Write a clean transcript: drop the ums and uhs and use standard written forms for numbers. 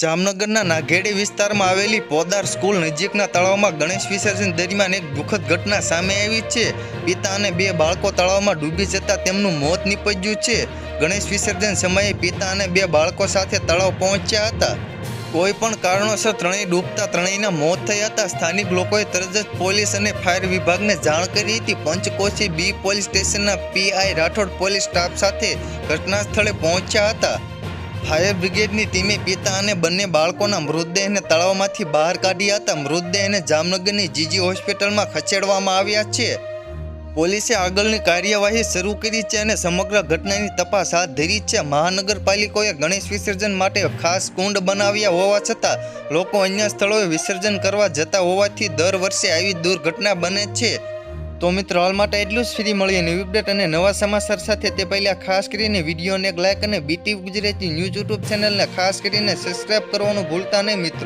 જામનગરના નાઘેડી વિસ્તારમાં આવેલી પોદાર સ્કૂલ નજીકના તળાવમાં ગણેશ વિસર્જન દરમિયાન એક દુઃખદ ઘટના સામે આવી છે। પિતા અને બે બાળકો તળાવમાં ડૂબી જતા તેમનું મોત નીપજ્યું છે। ગણેશ વિસર્જન સમયે પિતા અને બે બાળકો સાથે તળાવ પહોંચ્યા હતા। કોઈ પણ કારણોસર ત્રણેય ડૂબતા ત્રણેયના મોત થયા હતા। સ્થાનિક લોકોએ તરત જ પોલીસ અને ફાયર વિભાગને જાણ કરી હતી। પંચકોશી બી પોલીસ સ્ટેશનના પીઆઈ રાઠોડ પોલીસ સ્ટાફ સાથે ઘટના સ્થળે પહોંચ્યા હતા। ફાયર બ્રિગેડની ટીમે પિતા અને બંને બાળકોના મૃતદેહને તળાવમાંથી બહાર કાઢ્યા હતા। મૃતદેહને જામનગરની જીજી હોસ્પિટલમાં ખસેડવામાં આવ્યા છે। પોલીસે આગળની કાર્યવાહી શરૂ કરી છે અને સમગ્ર ઘટનાની તપાસ હાથ ધરી છે। મહાનગરપાલિકાએ ગણેશ વિસર્જન માટે ખાસ કુંડ બનાવ્યા હોવા છતાં લોકો અન્ય સ્થળોએ વિસર્જન કરવા જતા હોવાથી દર વર્ષે આવી દુર્ઘટના બને છે। તો મિત્રો, હાલ માટે એટલું જ। ફ્રી મળીએ નવી અપડેટ અને નવા સમાચાર સાથે। તે પહેલાં ખાસ કરીને વિડીયોને એક લાઇક અને BTV ગુજરાતી ન્યૂઝ યુટ્યુબ ચેનલને ખાસ કરીને સબસ્ક્રાઇબ કરવાનું ભૂલતા નહીં મિત્રો।